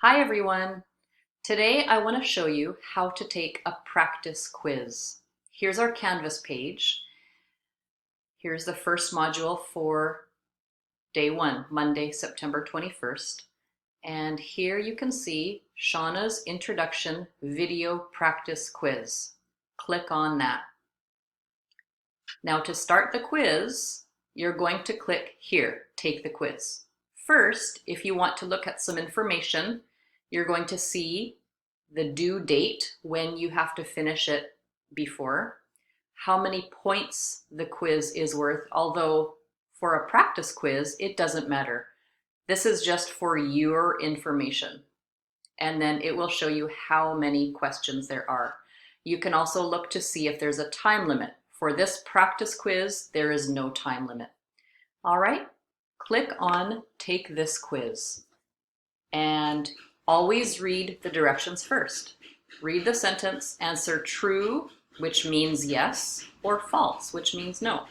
Hi everyone! Today I want to show you how to take a practice quiz. Here's our Canvas page. Here's the first module for day 1, Monday, September 21st. And here you can see Shauna's Introduction Video Practice Quiz. Click on that. Now to start the quiz, you're going to click here, Take the Quiz. First, if you want to look at some information, you're going to see the due date when you have to finish it before, how many points the quiz is worth, although for a practice quiz, it doesn't matter. This is just for your information. And then it will show you how many questions there are. You can also look to see if there's a time limit. For this practice quiz, there is no time limit. All right, click on Take This Quiz. And always read the directions first. Read the sentence, answer true, which means yes, or false, which means no.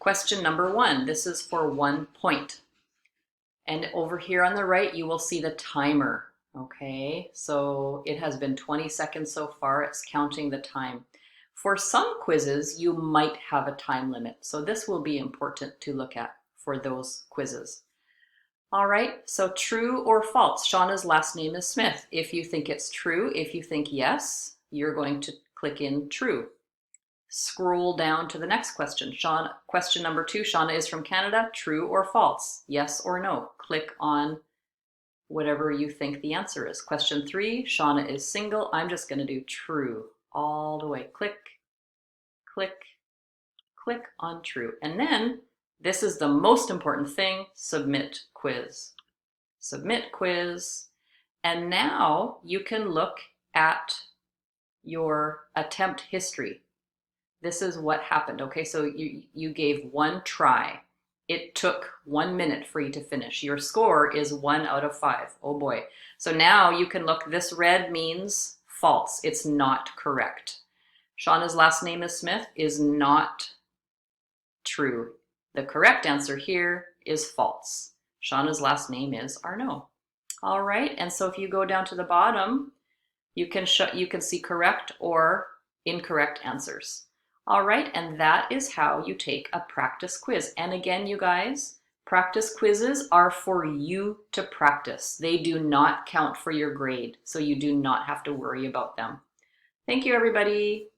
Question number 1, this is for 1 point. And over here on the right, you will see the timer. Okay, so it has been 20 seconds so far, it's counting the time. For some quizzes, you might have a time limit, so this will be important to look at for those quizzes. All right, so true or false? Shauna's last name is Smith. If you think it's true, if you think yes, you're going to click in true. Scroll down to the next question. Question number 2, Shauna is from Canada. True or false? Yes or no? Click on whatever you think the answer is. Question 3, Shauna is single. I'm just going to do true all the way. Click, click, click on true. And then this is the most important thing, submit quiz. Submit quiz. And now you can look at your attempt history. This is what happened. Okay, so you gave 1 try. It took 1 minute for you to finish. Your score is 1 out of 5. Oh boy. So now you can look, this red means false. It's not correct. Shauna's last name is Smith is not true. The correct answer here is false. Shauna's last name is Arnaud. All right, and so if you go down to the bottom, you can see correct or incorrect answers. All right, and that is how you take a practice quiz. And again, you guys, practice quizzes are for you to practice. They do not count for your grade, so you do not have to worry about them. Thank you, everybody.